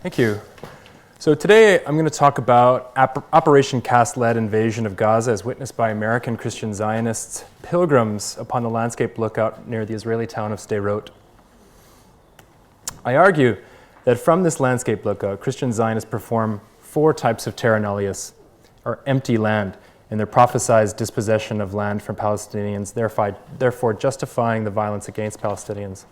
Thank you. So today I'm going to talk about Operation Cast-led invasion of Gaza as witnessed by American Christian Zionists, pilgrims upon the landscape lookout near the Israeli town of Sderot. I argue that from this landscape lookout, Christian Zionists perform four types of Terra Nullius, or empty land, in their prophesied dispossession of land from Palestinians, therefore justifying the violence against Palestinians.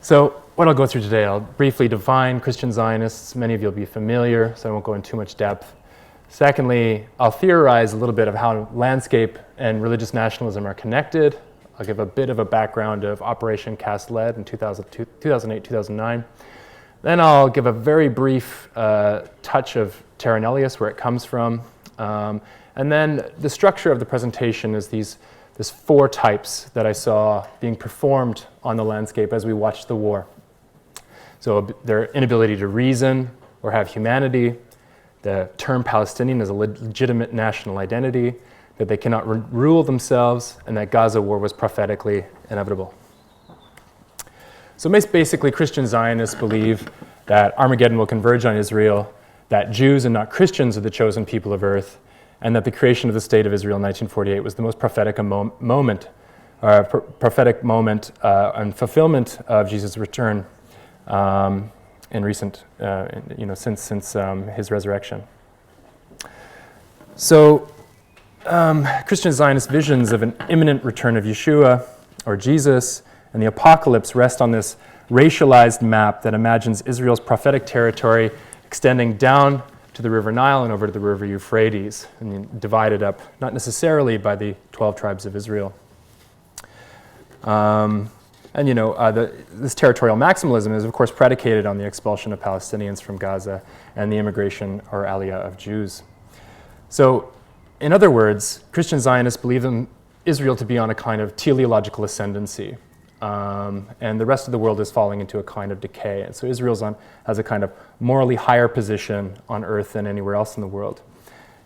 So what I'll go through today, I'll briefly define Christian Zionists. Many of you will be familiar, so I won't go into too much depth. Secondly, I'll theorize a little bit of how landscape and religious nationalism are connected. I'll give a bit of a background of Operation Cast-led in 2008, 2009. Then I'll give a very brief touch of Terra Nullius, where it comes from. And then the structure of the presentation is these four types that I saw being performed on the landscape as we watched the war. So their inability to reason or have humanity, the term Palestinian as a legitimate national identity, that they cannot rule themselves, and that Gaza War was prophetically inevitable. So basically, Christian Zionists believe that Armageddon will converge on Israel, that Jews and not Christians are the chosen people of earth, and that the creation of the State of Israel in 1948 was the most prophetic moment and fulfillment of Jesus' return in recent, since his resurrection. So, Christian Zionist visions of an imminent return of Yeshua or Jesus and the apocalypse rest on this racialized map that imagines Israel's prophetic territory extending down to the River Nile and over to the River Euphrates, and divided up, not necessarily by the 12 tribes of Israel. This territorial maximalism is, of course, predicated on the expulsion of Palestinians from Gaza and the immigration or aliyah of Jews. So, in other words, Christian Zionists believe Israel to be on a kind of teleological ascendancy, and the rest of the world is falling into a kind of decay. And so Israel has a kind of morally higher position on earth than anywhere else in the world.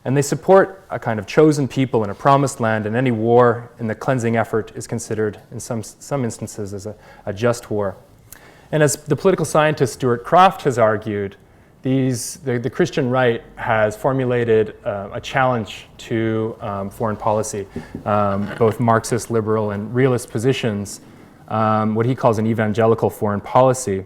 And they support a kind of chosen people in a promised land, and any war in the cleansing effort is considered, in some instances, as a just war. And as the political scientist Stuart Croft has argued, the Christian right has formulated a challenge to foreign policy, both Marxist, liberal, and realist positions, what he calls an evangelical foreign policy.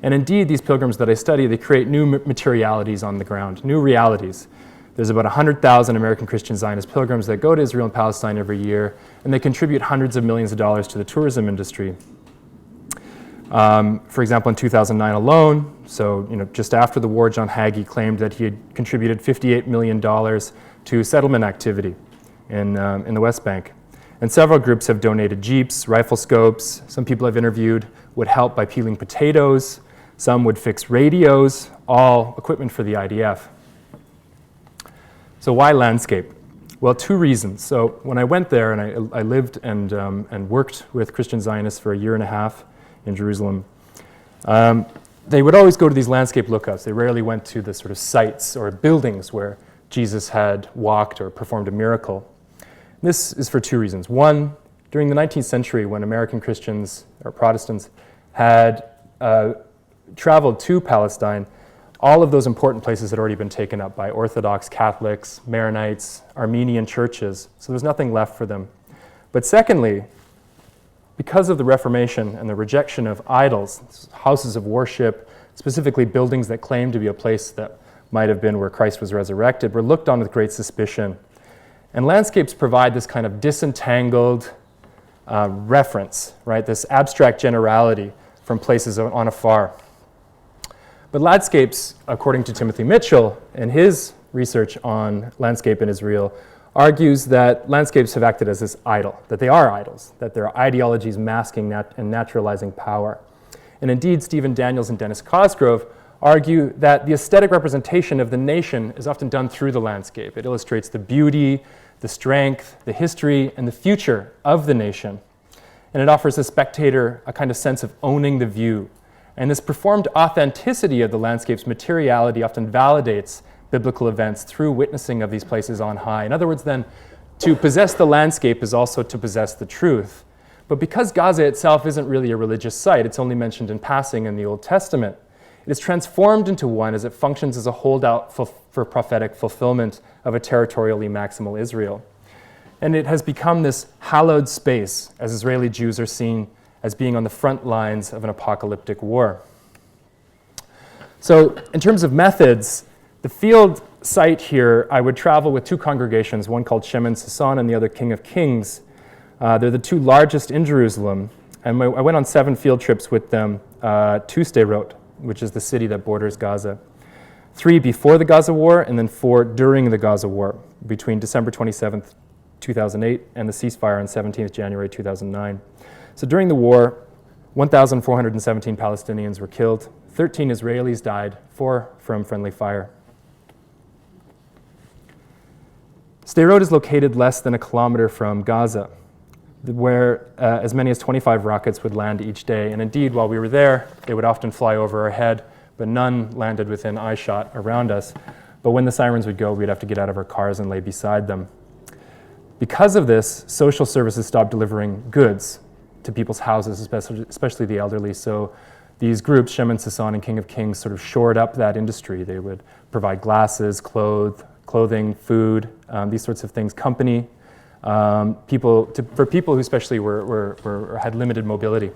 And indeed, these pilgrims that I study, they create new materialities on the ground, new realities. There's about 100,000 American Christian Zionist pilgrims that go to Israel and Palestine every year, and they contribute hundreds of millions of dollars to the tourism industry. For example, in 2009 alone, just after the war, John Hagee claimed that he had contributed $58 million to settlement activity in the West Bank. And several groups have donated jeeps, rifle scopes. Some people I've interviewed would help by peeling potatoes. Some would fix radios, all equipment for the IDF. So why landscape? Well, two reasons. So when I went there, and I lived and worked with Christian Zionists for a year and a half in Jerusalem, they would always go to these landscape lookouts. They rarely went to the sort of sites or buildings where Jesus had walked or performed a miracle. This is for two reasons. One, during the 19th century, when American Christians or Protestants had traveled to Palestine, all of those important places had already been taken up by Orthodox, Catholics, Maronites, Armenian churches, so there's nothing left for them. But secondly, because of the Reformation and the rejection of idols, houses of worship, specifically buildings that claimed to be a place that might have been where Christ was resurrected, were looked on with great suspicion. And landscapes provide this kind of disentangled reference, right? This abstract generality from places on afar. But landscapes, according to Timothy Mitchell, in his research on landscape in Israel, argues that landscapes have acted as this idol, that they are idols, that they're ideologies masking and naturalizing power. And indeed, Stephen Daniels and Dennis Cosgrove argue that the aesthetic representation of the nation is often done through the landscape. It illustrates the beauty, the strength, the history, and the future of the nation. And it offers the spectator a kind of sense of owning the view. And this performed authenticity of the landscape's materiality often validates biblical events through witnessing of these places on high. In other words, then, to possess the landscape is also to possess the truth. But because Gaza itself isn't really a religious site, it's only mentioned in passing in the Old Testament, It is transformed into one as it functions as a holdout for prophetic fulfillment of a territorially maximal Israel. And it has become this hallowed space as Israeli Jews are seen as being on the front lines of an apocalyptic war. So in terms of methods, the field site here, I would travel with two congregations, one called Shem and Sasan and the other King of Kings. They're the two largest in Jerusalem. And I went on 7 field trips with them to Sderot, which is the city that borders Gaza. 3 before the Gaza War, and then 4 during the Gaza War, between December 27th, 2008, and the ceasefire on 17th January 2009. So during the war, 1,417 Palestinians were killed, 13 Israelis died, 4 from friendly fire. Sderot is located less than a kilometer from Gaza, where as many as 25 rockets would land each day. And indeed, while we were there, they would often fly over our head, but none landed within eyeshot around us. But when the sirens would go, we'd have to get out of our cars and lay beside them. Because of this, social services stopped delivering goods to people's houses, especially the elderly. So these groups, Shem and Sasan and King of Kings, sort of shored up that industry. They would provide glasses, clothing, food, these sorts of things, company, for people who especially had limited mobility.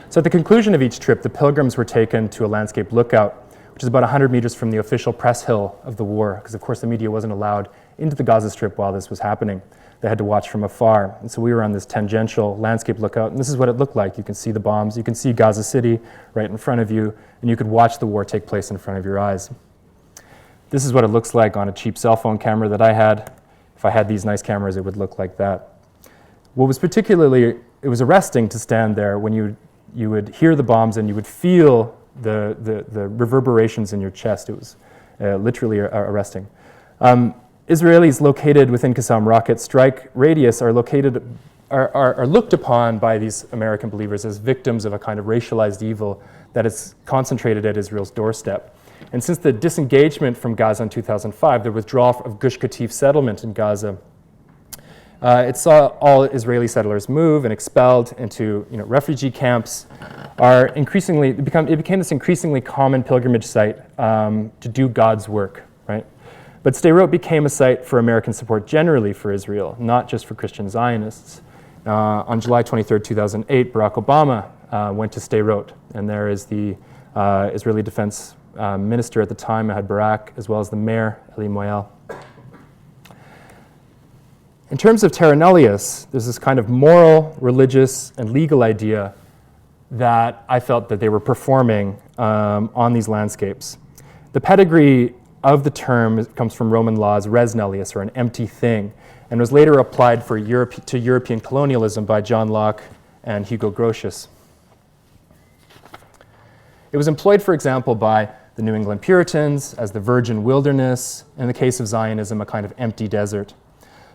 So at the conclusion of each trip, the pilgrims were taken to a landscape lookout, which is about 100 meters from the official press hill of the war, because of course the media wasn't allowed into the Gaza Strip while this was happening. They had to watch from afar. And so we were on this tangential landscape lookout, and this is what it looked like. You can see the bombs, you can see Gaza City right in front of you, and you could watch the war take place in front of your eyes. This is what it looks like on a cheap cell phone camera that I had. If I had these nice cameras, it would look like that. What was particularly, it was arresting to stand there when you would hear the bombs and you would feel the reverberations in your chest. It was literally arresting. Israelis located within Qassam rocket strike radius are looked upon by these American believers as victims of a kind of racialized evil that is concentrated at Israel's doorstep. And since the disengagement from Gaza in 2005, the withdrawal of Gush Katif settlement in Gaza, it saw all Israeli settlers move and expelled into refugee camps. It became this increasingly common pilgrimage site to do God's work, right? But Sderot became a site for American support generally for Israel, not just for Christian Zionists. On July 23rd, 2008, Barack Obama went to Sderot, and there is the Israeli defense minister at the time, Ehud Barak, as well as the mayor, Eli Moyal. In terms of Terra Nullius, there's this kind of moral, religious, and legal idea that I felt that they were performing on these landscapes. The pedigree of the term comes from Roman law's res nullius, or an empty thing, and was later applied to European colonialism by John Locke and Hugo Grotius. It was employed, for example, by the New England Puritans as the virgin wilderness, in the case of Zionism, a kind of empty desert.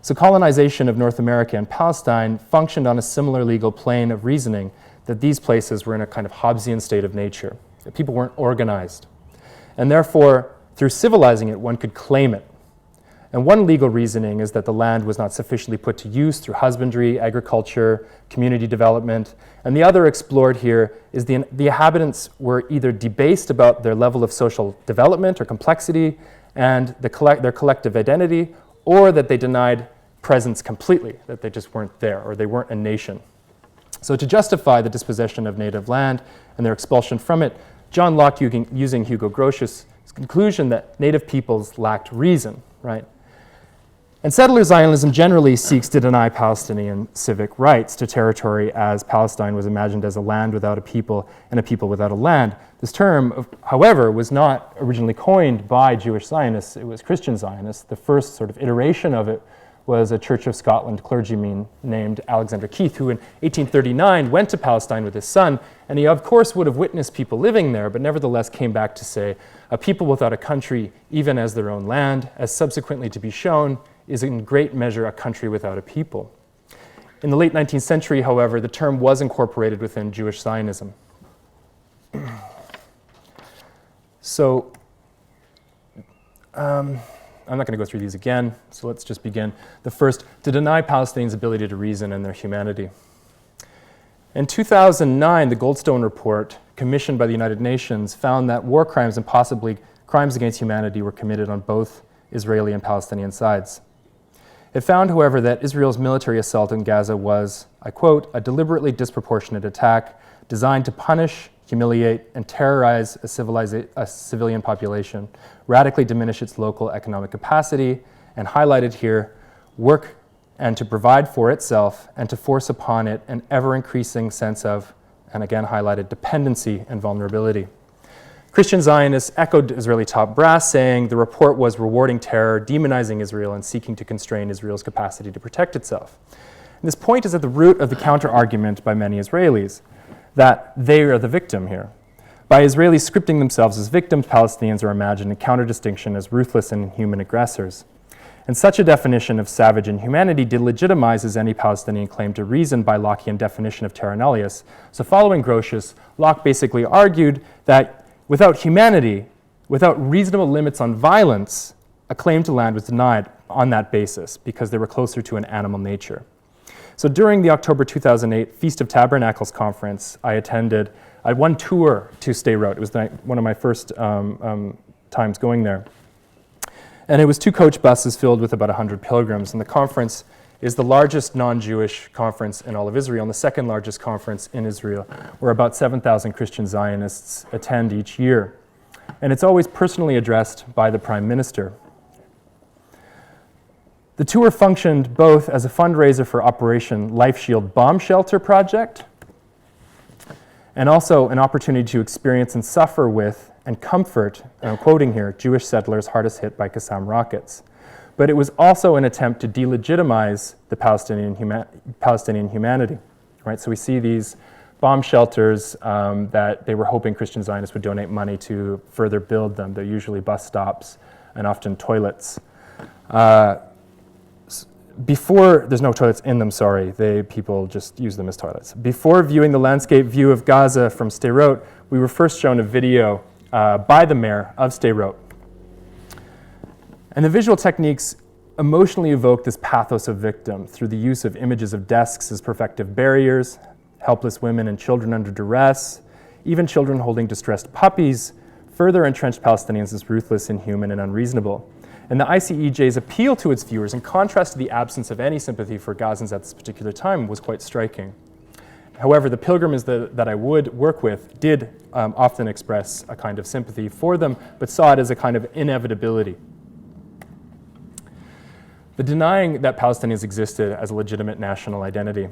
So colonization of North America and Palestine functioned on a similar legal plane of reasoning, that these places were in a kind of Hobbesian state of nature, that people weren't organized. And therefore, through civilizing it, one could claim it. And one legal reasoning is that the land was not sufficiently put to use through husbandry, agriculture, community development. And the other explored here is the inhabitants were either debased about their level of social development or complexity and their collective identity, or that they denied presence completely, that they just weren't there, or they weren't a nation. So to justify the dispossession of native land and their expulsion from it, John Locke, using Hugo Grotius' conclusion that native peoples lacked reason, right? And settler Zionism generally seeks to deny Palestinian civic rights to territory, as Palestine was imagined as a land without a people and a people without a land. This term, however, was not originally coined by Jewish Zionists. It was Christian Zionists. The first sort of iteration of it was a Church of Scotland clergyman named Alexander Keith, who in 1839 went to Palestine with his son, and he of course would have witnessed people living there, but nevertheless came back to say, a people without a country, even as their own land, as subsequently to be shown, is in great measure a country without a people. In the late 19th century, however, the term was incorporated within Jewish Zionism. So, I'm not going to go through these again, so let's just begin. The first, to deny Palestinians' ability to reason and their humanity. In 2009, the Goldstone Report commissioned by the United Nations found that war crimes and possibly crimes against humanity were committed on both Israeli and Palestinian sides. It found, however, that Israel's military assault in Gaza was, I quote, a deliberately disproportionate attack designed to punish, humiliate, and terrorize a civilian population, radically diminish its local economic capacity, and highlighted here, work and to provide for itself and to force upon it an ever-increasing sense of, and again highlighted, dependency and vulnerability. Christian Zionists echoed Israeli top brass, saying the report was rewarding terror, demonizing Israel, and seeking to constrain Israel's capacity to protect itself. And this point is at the root of the counter-argument by many Israelis, that they are the victim here. By Israelis scripting themselves as victims, Palestinians are imagined in counter-distinction as ruthless and inhuman aggressors. And such a definition of savage inhumanity delegitimizes any Palestinian claim to reason by Lockean definition of Terra Nullius. So following Grotius, Locke basically argued that without humanity, without reasonable limits on violence, a claim to land was denied on that basis because they were closer to an animal nature. So during the October 2008 Feast of Tabernacles conference, I had one tour to Sderot. It was one of my first times going there. And it was 2 coach buses filled with about 100 pilgrims. And the conference is the largest non-Jewish conference in all of Israel, and the second largest conference in Israel, where about 7,000 Christian Zionists attend each year. And it's always personally addressed by the Prime Minister. The tour functioned both as a fundraiser for Operation Life Shield bomb shelter project, and also an opportunity to experience and suffer with and comfort, and I'm quoting here, Jewish settlers hardest hit by Qassam rockets. But it was also an attempt to delegitimize the Palestinian humanity, right? So we see these bomb shelters that they were hoping Christian Zionists would donate money to further build them. They're usually bus stops and often toilets. There's no toilets in them, sorry. People just use them as toilets. Before viewing the landscape view of Gaza from Sderot, we were first shown a video by the mayor of Sderot. And the visual techniques emotionally evoke this pathos of victim through the use of images of desks as perfective barriers, helpless women and children under duress, even children holding distressed puppies, further entrenched Palestinians as ruthless, inhuman, and unreasonable. And the ICEJ's appeal to its viewers, in contrast to the absence of any sympathy for Gazans at this particular time, was quite striking. However, the pilgrims that I would work with did often express a kind of sympathy for them, but saw it as a kind of inevitability. The denying that Palestinians existed as a legitimate national identity.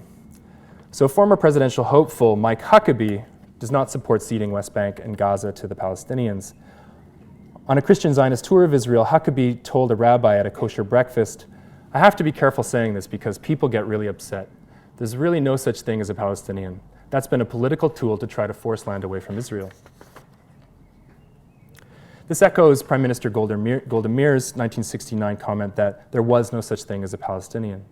So former presidential hopeful Mike Huckabee does not support ceding West Bank and Gaza to the Palestinians. On a Christian Zionist tour of Israel, Huckabee told a rabbi at a kosher breakfast, "I have to be careful saying this because people get really upset. There's really no such thing as a Palestinian. That's been a political tool to try to force land away from Israel." This echoes Prime Minister Golda Meir's 1969 comment that there was no such thing as a Palestinian.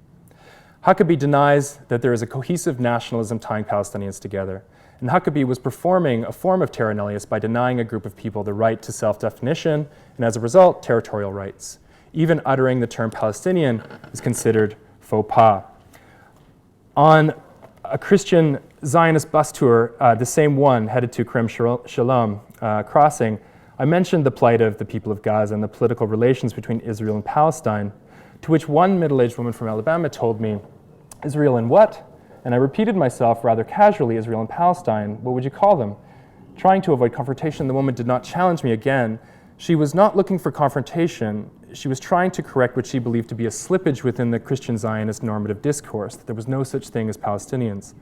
Huckabee denies that there is a cohesive nationalism tying Palestinians together. And Huckabee was performing a form of Terra Nullius by denying a group of people the right to self-definition, and as a result, territorial rights. Even uttering the term Palestinian is considered faux pas. On a Christian Zionist bus tour, the same one headed to Kerem Shalom crossing, I mentioned the plight of the people of Gaza and the political relations between Israel and Palestine, to which one middle-aged woman from Alabama told me, "Israel and what?" And I repeated myself rather casually, "Israel and Palestine, what would you call them?" Trying to avoid confrontation, the woman did not challenge me again. She was not looking for confrontation. She was trying to correct what she believed to be a slippage within the Christian Zionist normative discourse, that there was no such thing as Palestinians.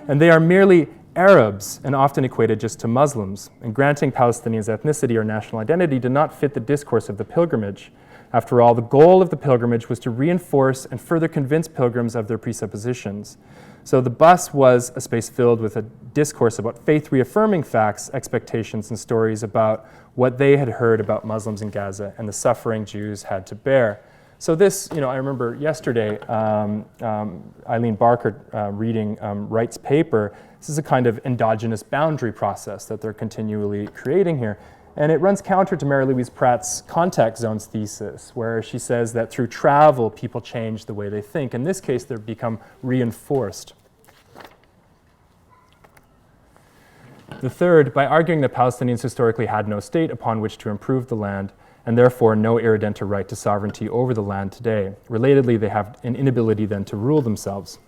And they are merely Arabs and often equated just to Muslims. And granting Palestinians ethnicity or national identity did not fit the discourse of the pilgrimage. After all, the goal of the pilgrimage was to reinforce and further convince pilgrims of their presuppositions. So the bus was a space filled with a discourse about faith-reaffirming facts, expectations, and stories about what they had heard about Muslims in Gaza and the suffering Jews had to bear. So this, I remember yesterday, Eileen Barker reading Wright's paper. This is a kind of endogenous boundary process that they're continually creating here. And it runs counter to Mary Louise Pratt's contact zones thesis, where she says that through travel, people change the way they think. In this case, they become reinforced. The third, by arguing that Palestinians historically had no state upon which to improve the land, and therefore no irredentor right to sovereignty over the land today. Relatedly, they have an inability then to rule themselves.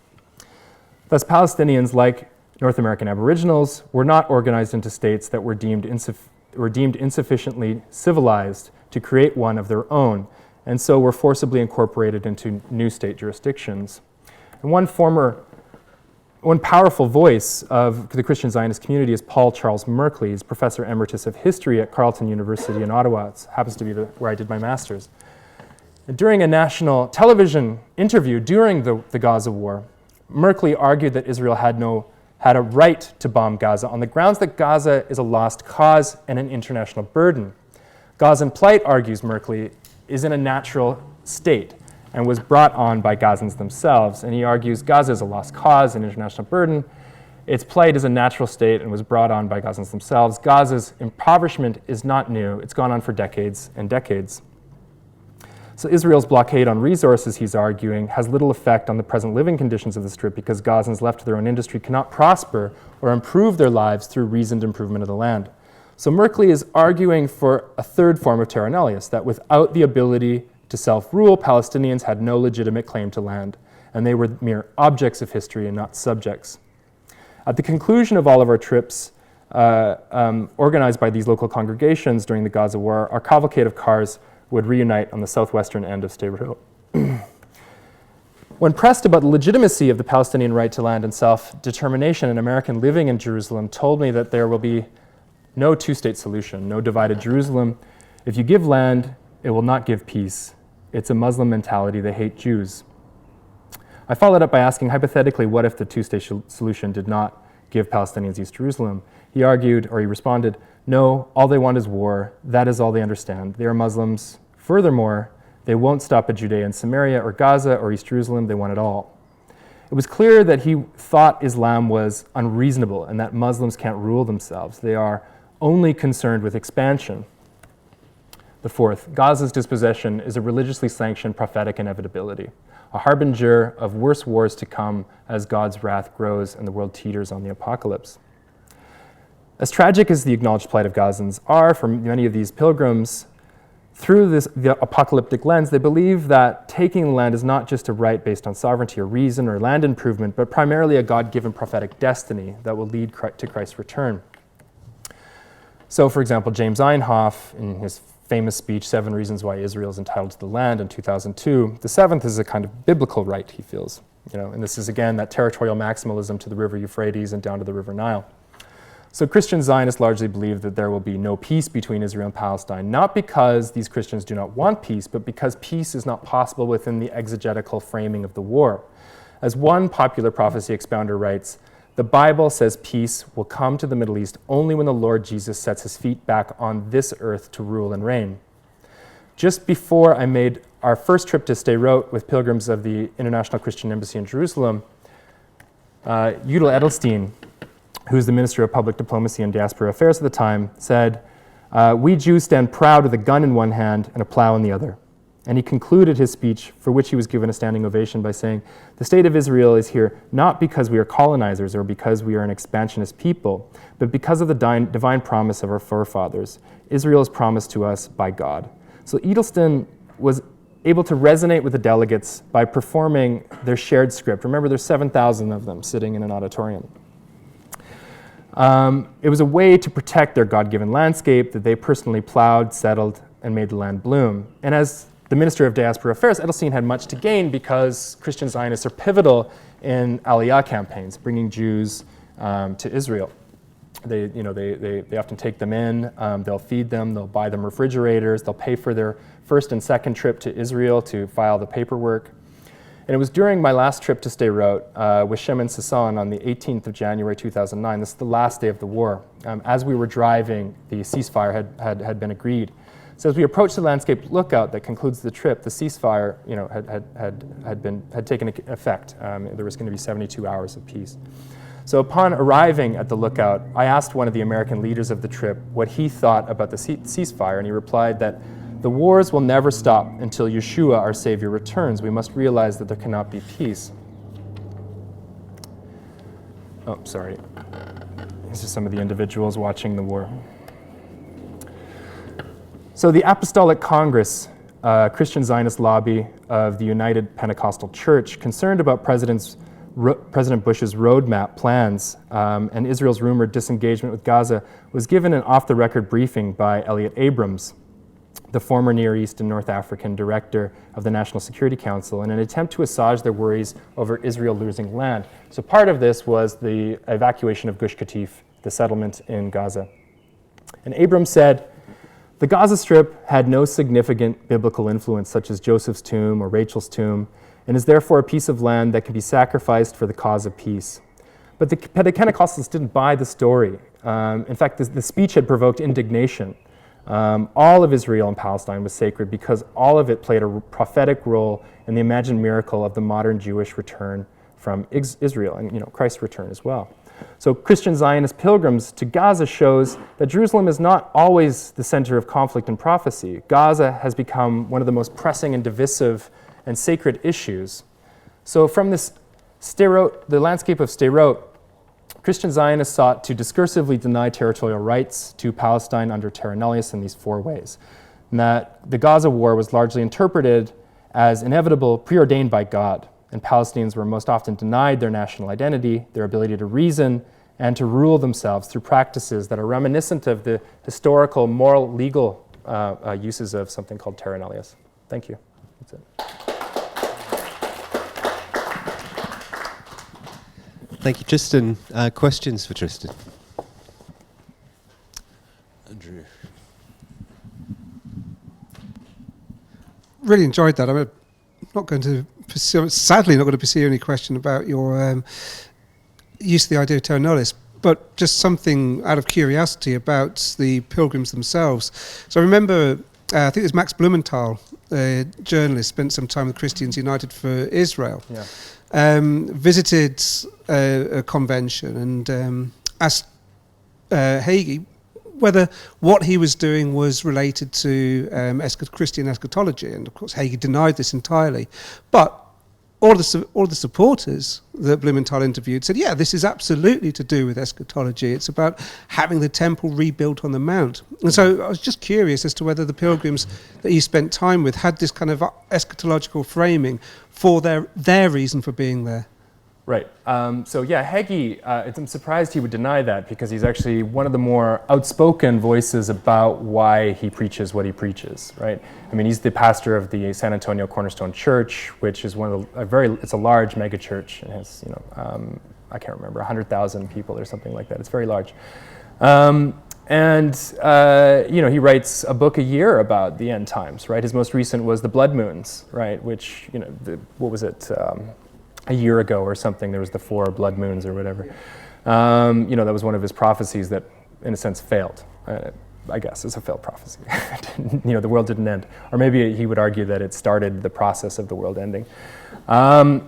Thus, Palestinians, like North American Aboriginals, were not organized into states that were deemed insufficiently civilized to create one of their own, and so were forcibly incorporated into new state jurisdictions. And one powerful voice of the Christian Zionist community is Paul Charles Merkley. He's Professor Emeritus of History at Carleton University in Ottawa. It happens to be where I did my master's. And during a national television interview during the Gaza War, Merkley argued that Israel had a right to bomb Gaza on the grounds that Gaza is a lost cause and an international burden. Gazan plight, argues Merkley, is in a natural state and was brought on by Gazans themselves. And he argues Gaza is a lost cause, an international burden. Its plight is a natural state and was brought on by Gazans themselves. Gaza's impoverishment is not new. It's gone on for decades and decades. So Israel's blockade on resources, he's arguing, has little effect on the present living conditions of the Strip because Gazans left to their own industry cannot prosper or improve their lives through reasoned improvement of the land. So Merkley is arguing for a third form of Terra Nullius, that without the ability to self-rule, Palestinians had no legitimate claim to land, and they were mere objects of history and not subjects. At the conclusion of all of our trips, organized by these local congregations during the Gaza War, our cavalcade of cars would reunite on the southwestern end of Sderot. When pressed about the legitimacy of the Palestinian right to land and self-determination, an American living in Jerusalem told me that there will be no two-state solution, no divided Jerusalem. If you give land, it will not give peace. It's a Muslim mentality. They hate Jews. I followed up by asking, hypothetically, what if the two-state solution did not give Palestinians East Jerusalem? He responded, no, all they want is war. That is all they understand. They are Muslims. Furthermore, they won't stop at Judea and Samaria or Gaza or East Jerusalem. They want it all. It was clear that he thought Islam was unreasonable and that Muslims can't rule themselves. They are only concerned with expansion. The fourth, Gaza's dispossession is a religiously sanctioned prophetic inevitability, a harbinger of worse wars to come as God's wrath grows and the world teeters on the apocalypse. As tragic as the acknowledged plight of Gazans are for many of these pilgrims, through the apocalyptic lens, they believe that taking the land is not just a right based on sovereignty or reason or land improvement, but primarily a God-given prophetic destiny that will lead to Christ's return. So, for example, James Einhoff, in his famous speech, 7 Reasons Why Israel is Entitled to the Land in 2002, the seventh is a kind of biblical right, he feels. And this is, again, that territorial maximalism to the river Euphrates and down to the river Nile. So Christian Zionists largely believe that there will be no peace between Israel and Palestine, not because these Christians do not want peace, but because peace is not possible within the exegetical framing of the war. As one popular prophecy expounder writes, the Bible says peace will come to the Middle East only when the Lord Jesus sets his feet back on this earth to rule and reign. Just before I made our first trip to Sderot with pilgrims of the International Christian Embassy in Jerusalem, Yudel Edelstein, who's the Minister of Public Diplomacy and Diaspora Affairs at the time, said, we Jews stand proud with a gun in one hand and a plow in the other. And he concluded his speech, for which he was given a standing ovation, by saying, the state of Israel is here not because we are colonizers or because we are an expansionist people, but because of the divine promise of our forefathers. Israel is promised to us by God. So Edelstein was able to resonate with the delegates by performing their shared script. Remember, there's 7,000 of them sitting in an auditorium. It was a way to protect their God-given landscape that they personally plowed, settled, and made the land bloom. And as the Minister of Diaspora Affairs, Edelstein had much to gain because Christian Zionists are pivotal in Aliyah campaigns, bringing Jews to Israel. They often take them in, they'll feed them, they'll buy them refrigerators, they'll pay for their first and second trip to Israel to file the paperwork. And it was during my last trip to Sderot with Shem and Sasson on the 18th of January 2009. This is the last day of the war. As we were driving, the ceasefire had been agreed. So as we approached the landscape lookout that concludes the trip, the ceasefire had taken effect. There was going to be 72 hours of peace. So upon arriving at the lookout, I asked one of the American leaders of the trip what he thought about the ceasefire, and he replied that the wars will never stop until Yeshua, our Savior, returns. We must realize that there cannot be peace. Oh, sorry. These are some of the individuals watching the war. So the Apostolic Congress, Christian Zionist lobby of the United Pentecostal Church, concerned about President Bush's roadmap plans and Israel's rumored disengagement with Gaza, was given an off-the-record briefing by Elliot Abrams, the former Near East and North African director of the National Security Council, in an attempt to assuage their worries over Israel losing land. So part of this was the evacuation of Gush Katif, the settlement in Gaza. And Abrams said, "The Gaza Strip had no significant biblical influence such as Joseph's tomb or Rachel's tomb, and is therefore a piece of land that can be sacrificed for the cause of peace." But the Pentecostals didn't buy the story. In fact, the speech had provoked indignation. All of Israel and Palestine was sacred because all of it played a prophetic role in the imagined miracle of the modern Jewish return from Israel, and Christ's return as well. So Christian Zionist pilgrims to Gaza shows that Jerusalem is not always the center of conflict and prophecy. Gaza has become one of the most pressing and divisive and sacred issues. So from this Sderot, the landscape of Sderot, Christian Zionists sought to discursively deny territorial rights to Palestine under Terra Nullius in these 4 ways. And that the Gaza War was largely interpreted as inevitable, preordained by God, and Palestinians were most often denied their national identity, their ability to reason, and to rule themselves through practices that are reminiscent of the historical, moral, legal uses of something called Terra Nullius. Thank you. That's it. Thank you, Tristan. Questions for Tristan? Andrew. Really enjoyed that. I'm not going to pursue, sadly not going to pursue any question about your use of the idea of Terra Nullius, but just something out of curiosity about the pilgrims themselves. So I remember, I think it was Max Blumenthal, a journalist, spent some time with Christians United for Israel. Yeah. Visited a convention and asked Hagee whether what he was doing was related to Christian eschatology, and of course Hagee denied this entirely. But all the supporters that Blumenthal interviewed said, yeah, this is absolutely to do with eschatology. It's about having the temple rebuilt on the mount. And so I was just curious as to whether the pilgrims that you spent time with had this kind of eschatological framing for their reason for being there. Right. So yeah, Hagee, I'm surprised he would deny that, because he's actually one of the more outspoken voices about why he preaches what he preaches, right? I mean, he's the pastor of the San Antonio Cornerstone Church, which is it's a large mega church. It has, I can't remember, 100,000 people or something like that. It's very large. He writes a book a year about the end times, right? His most recent was The Blood Moons, right? Which, what was it? A year ago or something, there was the 4 blood moons or whatever. That was one of his prophecies that, in a sense, failed. I guess it's a failed prophecy. The world didn't end. Or maybe he would argue that it started the process of the world ending. But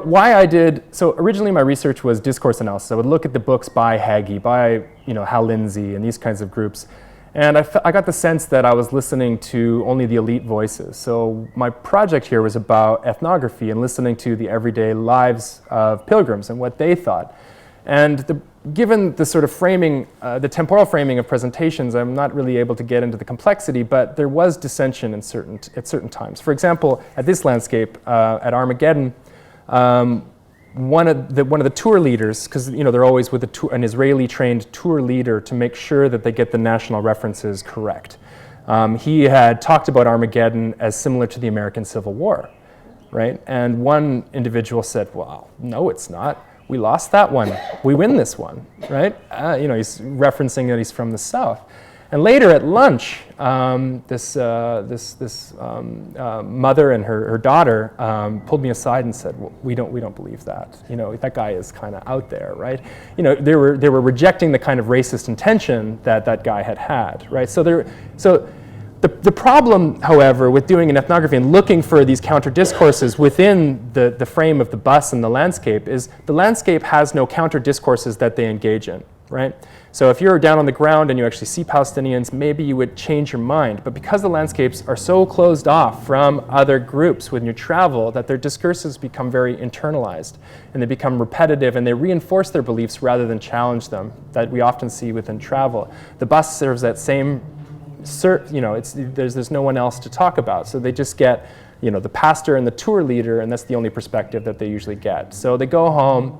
why I did, so originally my research was discourse analysis. I would look at the books by Hagee, by Hal Lindsey, and these kinds of groups. And I got the sense that I was listening to only the elite voices. So my project here was about ethnography and listening to the everyday lives of pilgrims and what they thought. And given the sort of framing, the temporal framing of presentations, I'm not really able to get into the complexity, but there was dissension at certain times. For example, at this landscape, at Armageddon, one of the tour leaders, because they're always with an Israeli-trained tour leader to make sure that they get the national references correct. He had talked about Armageddon as similar to the American Civil War, right? And one individual said, "Well, no, it's not. We lost that one. We win this one," right? He's referencing that he's from the South. And later at lunch, this mother and her daughter pulled me aside and said, "Well, we don't believe that. That guy is kind of out there, right?" They were rejecting the kind of racist intention that guy had, right? So the problem, however, with doing an ethnography and looking for these counter discourses within the frame of the bus and the landscape is the landscape has no counter discourses that they engage in. right? So if you're down on the ground and you actually see Palestinians, maybe you would change your mind. But because the landscapes are so closed off from other groups when you travel, that their discurses become very internalized and they become repetitive and they reinforce their beliefs rather than challenge them, that we often see within travel. The bus serves that same, there's no one else to talk about. So they just get, the pastor and the tour leader, and that's the only perspective that they usually get. So they go home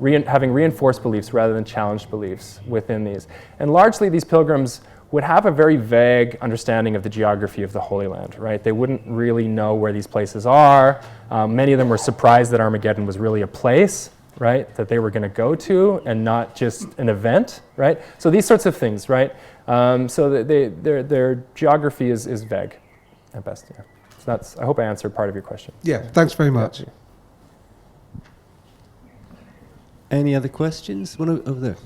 having reinforced beliefs rather than challenged beliefs within these. And largely these pilgrims would have a very vague understanding of the geography of the Holy Land, right? They wouldn't really know where these places are. Many of them were surprised that Armageddon was really a place, right, that they were going to go to and not just an event, right? So these sorts of things, right? So their geography is vague at best. Yeah. So I hope I answered part of your question. Yeah, thanks very much. Yeah. Any other questions? One over there.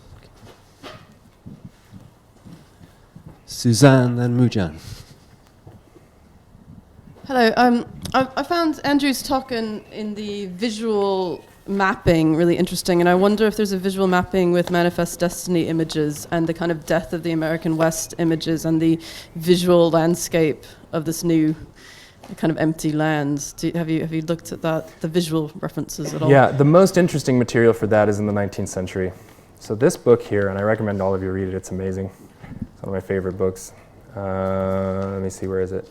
Suzanne and Mujan. Hello. I found Andrew's talk in the visual mapping really interesting, and I wonder if there's a visual mapping with Manifest Destiny images and the kind of death of the American West images and the visual landscape of this new kind of empty lands. Have you looked at that, the visual references at all? Yeah, the most interesting material for that is in the 19th century. So this book here, and I recommend all of you read it, it's amazing. It's one of my favorite books. Let me see, where is it?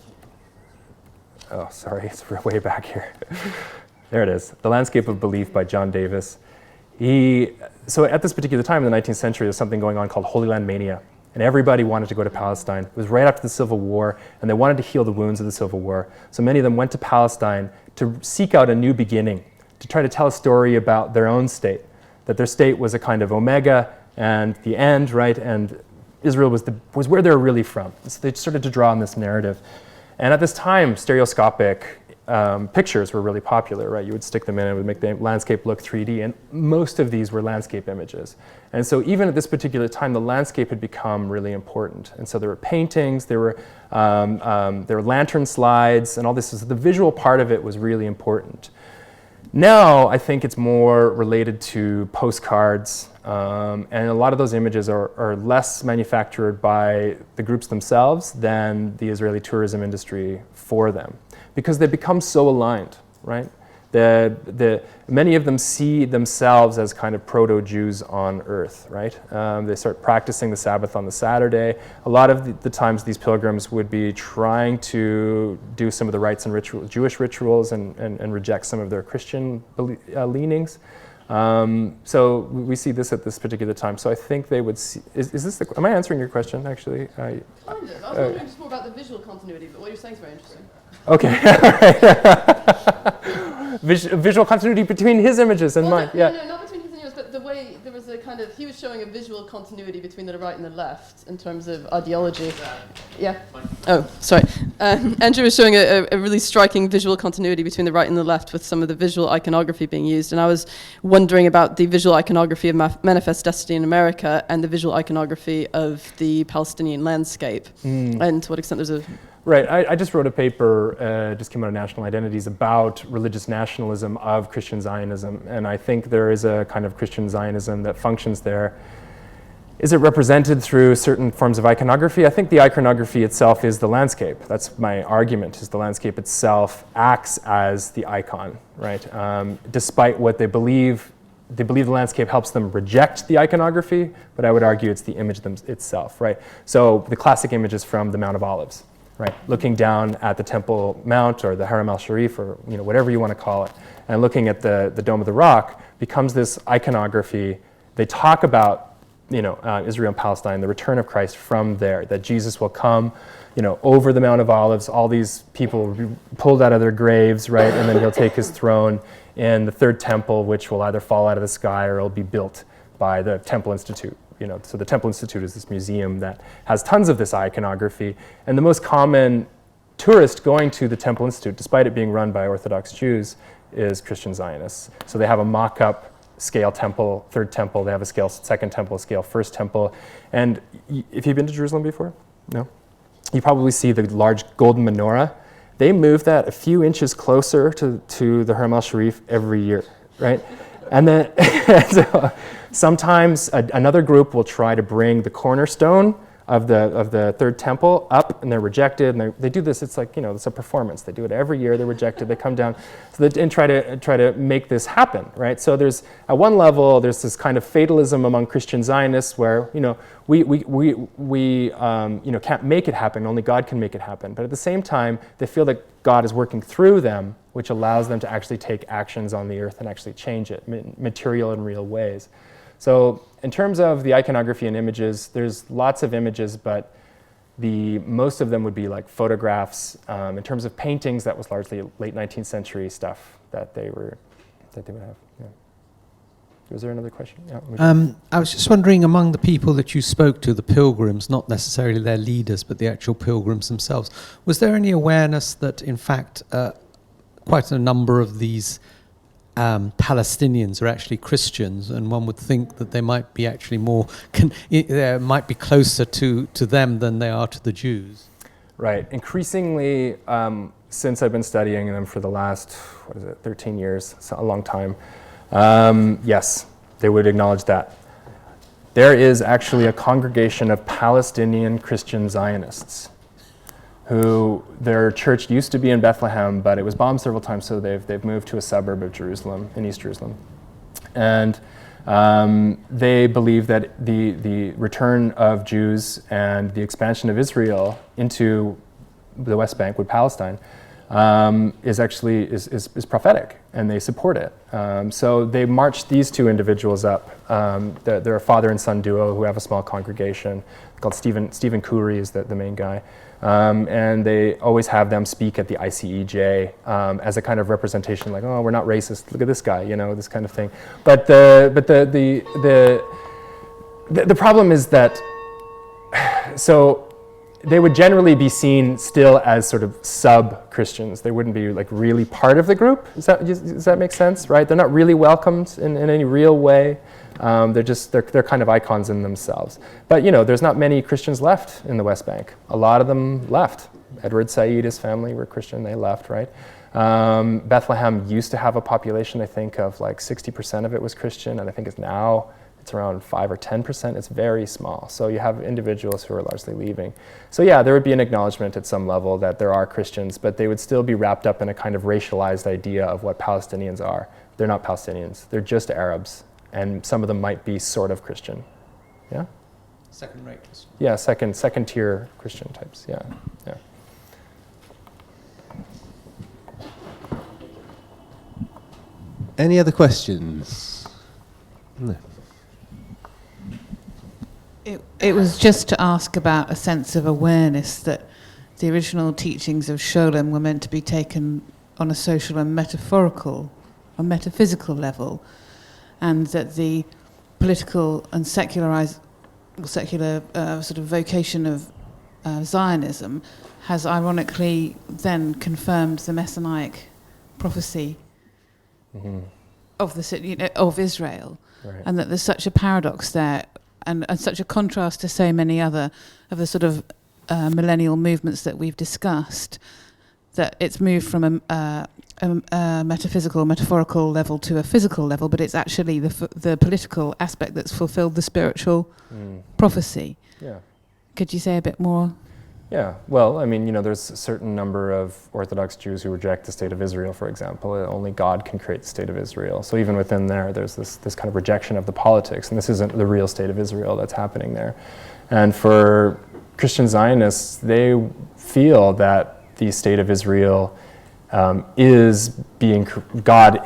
Oh, sorry, it's way back here. There it is, The Landscape of Belief by John Davis. So at this particular time in the 19th century, there's something going on called Holy Land Mania. And everybody wanted to go to Palestine. It was right after the Civil War, and they wanted to heal the wounds of the Civil War. So many of them went to Palestine to seek out a new beginning, to try to tell a story about their own state, that their state was a kind of omega and the end, right? And Israel was where they were really from. So they started to draw on this narrative. And at this time, stereoscopic pictures were really popular, right? You would stick them in and it would make the landscape look 3D, and most of these were landscape images. And so even at this particular time, the landscape had become really important. And so there were paintings, there were lantern slides, and all this. The visual part of it was really important. Now, I think it's more related to postcards, and a lot of those images are less manufactured by the groups themselves than the Israeli tourism industry for them, because they become so aligned, right? Many of them see themselves as kind of proto-Jews on earth, right? They start practicing the Sabbath on the Saturday. A lot of the times these pilgrims would be trying to do some of the rites and Jewish rituals and reject some of their Christian leanings. So we see this at this particular time. So I think they would see, am I answering your question, actually? Kind of. I was wondering just more about the visual continuity, but what you're saying is very interesting. Okay, visual continuity between his images and mine. No, not between his and yours, but the way there was he was showing a visual continuity between the right and the left in terms of ideology. Yeah. Oh, sorry. Andrew was showing a really striking visual continuity between the right and the left with some of the visual iconography being used, and I was wondering about the visual iconography of Manifest Destiny in America and the visual iconography of the Palestinian landscape, and to what extent there's a... Right, I just wrote a paper, just came out of National Identities, about religious nationalism of Christian Zionism, and I think there is a kind of Christian Zionism that functions there. Is it represented through certain forms of iconography? I think the iconography itself is the landscape. That's my argument, is the landscape itself acts as the icon, right? Despite what they believe the landscape helps them reject the iconography, but I would argue it's the image itself, right? So the classic image is from the Mount of Olives. Right, looking down at the Temple Mount or the Haram al-Sharif, or whatever you want to call it, and looking at the Dome of the Rock becomes this iconography. They talk about Israel and Palestine, the return of Christ from there, that Jesus will come, over the Mount of Olives, all these people will be pulled out of their graves, right, and then he'll take his throne in the third temple, which will either fall out of the sky or it'll be built by the Temple Institute. So the Temple Institute is this museum that has tons of this iconography, and the most common tourist going to the Temple Institute, despite it being run by Orthodox Jews, is Christian Zionists. So they have a mock-up scale temple, third temple, they have a scale second temple, scale first temple, and if you've been to Jerusalem before? No? You probably see the large golden menorah. They move that a few inches closer to the Haram al-Sharif every year, right? And then so sometimes another group will try to bring the cornerstone of the third temple up, and they're rejected. And they do this. It's like, it's a performance. They do it every year. They're rejected. They come down, and try to make this happen, right? So there's at one level there's this kind of fatalism among Christian Zionists where we can't make it happen. Only God can make it happen. But at the same time, they feel that God is working through them, which allows them to actually take actions on the earth and actually change it, material and real ways. So in terms of the iconography and images, there's lots of images, but most of them would be like photographs. In terms of paintings, that was largely late 19th century stuff that they would have. Yeah. Was there another question? Yeah, I was just wondering, among the people that you spoke to, the pilgrims, not necessarily their leaders, but the actual pilgrims themselves, was there any awareness that, in fact, quite a number of these Palestinians are actually Christians, and one would think that they might be actually might be closer to them than they are to the Jews? Right. Increasingly, since I've been studying them for the last, 13 years, so a long time, yes, they would acknowledge that. There is actually a congregation of Palestinian Christian Zionists who their church used to be in Bethlehem, but it was bombed several times, so they've moved to a suburb of Jerusalem, in East Jerusalem. And they believe that the return of Jews and the expansion of Israel into the West Bank with Palestine is prophetic, and they support it. So they marched these two individuals up. They're a father and son duo who have a small congregation called Stephen Coury is the main guy. And they always have them speak at the ICEJ as a kind of representation, like, oh, we're not racist. Look at this guy, this kind of thing. But the problem is that so they would generally be seen still as sort of sub-Christians. They wouldn't be like really part of the group. Does that make sense, right? They're not really welcomed in any real way. They're kind of icons in themselves. But there's not many Christians left in the West Bank. A lot of them left. Edward Said, his family were Christian, they left, right? Bethlehem used to have a population, I think, of like 60% of it was Christian, and I think it's around 5 or 10%. It's very small. So you have individuals who are largely leaving. So yeah, there would be an acknowledgement at some level that there are Christians, but they would still be wrapped up in a kind of racialized idea of what Palestinians are. They're not Palestinians. They're just Arabs. And some of them might be sort of Christian. Yeah? Second-rate Christian. Yeah, second-tier Christian types. Yeah. Any other questions? No. It was just to ask about a sense of awareness that the original teachings of Sholem were meant to be taken on a social and metaphysical level, and that the political and secular sort of vocation of Zionism has ironically then confirmed the Messianic prophecy of Israel, Right. and that there's such a paradox there, and such a contrast to so many other of the sort of millennial movements that we've discussed, that it's moved from a metaphysical, metaphorical level to a physical level, but it's actually the political aspect that's fulfilled the spiritual prophecy. Yeah. Could you say a bit more? Yeah, well, I mean, there's a certain number of Orthodox Jews who reject the state of Israel, for example. Only God can create the state of Israel. So even within there's this kind of rejection of the politics, and this isn't the real state of Israel that's happening there. And for Christian Zionists, they feel that the state of Israel God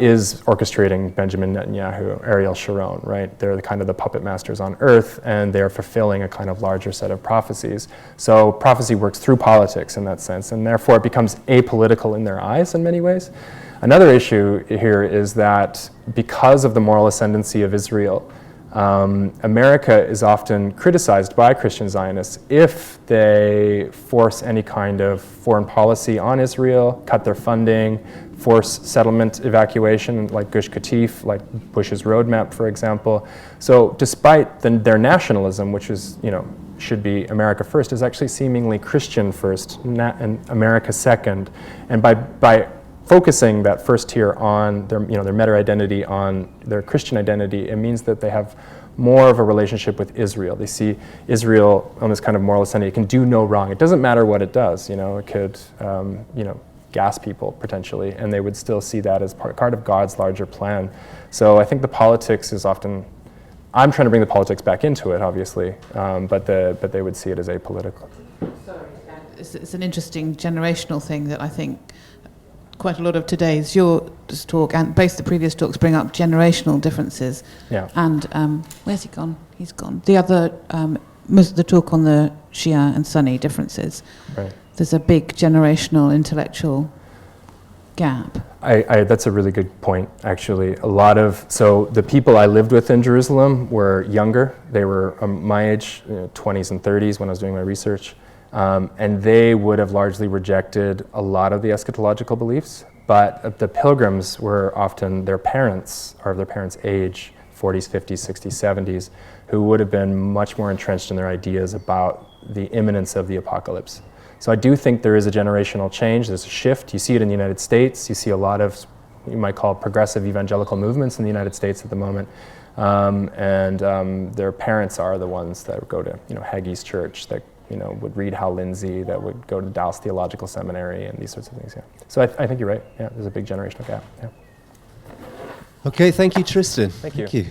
is orchestrating Benjamin Netanyahu, Ariel Sharon, right? They're kind of the puppet masters on earth, and they're fulfilling a kind of larger set of prophecies. So prophecy works through politics in that sense, and therefore it becomes apolitical in their eyes in many ways. Another issue here is that because of the moral ascendancy of Israel, America is often criticized by Christian Zionists if they force any kind of foreign policy on Israel, cut their funding, force settlement evacuation like Gush Katif, like Bush's roadmap, for example. So despite their nationalism, which is, should be America first, is actually seemingly Christian first and America second. And by focusing that first tier on their, their meta-identity, on their Christian identity, it means that they have more of a relationship with Israel. They see Israel on this kind of moral ascendant. It can do no wrong. It doesn't matter what it does. It could, gas people potentially, and they would still see that as part of God's larger plan. So I think the politics is often, I'm trying to bring the politics back into it, obviously, but they would see it as apolitical. Sorry, it's an interesting generational thing that I think quite a lot of today's your talk and both the previous talks bring up generational differences. Yeah. And where's he gone? He's gone. The other, most of the talk on the Shia and Sunni differences. Right. There's a big generational intellectual gap. That's a really good point, actually. So the people I lived with in Jerusalem were younger. They were my age, 20s and 30s when I was doing my research. And they would have largely rejected a lot of the eschatological beliefs, but the pilgrims were often their parents, or their parents' age, 40s, 50s, 60s, 70s, who would have been much more entrenched in their ideas about the imminence of the apocalypse. So I do think there is a generational change, there's a shift. You see it in the United States, you see a lot of, you might call progressive evangelical movements in the United States at the moment. Their parents are the ones that would go to, Hagee's church, that would read Hal Lindsey, that would go to Dallas Theological Seminary and these sorts of things, yeah. So I think you're right, yeah, there's a big generational gap, yeah. Okay, thank you, Tristan. Thank you. Thank you.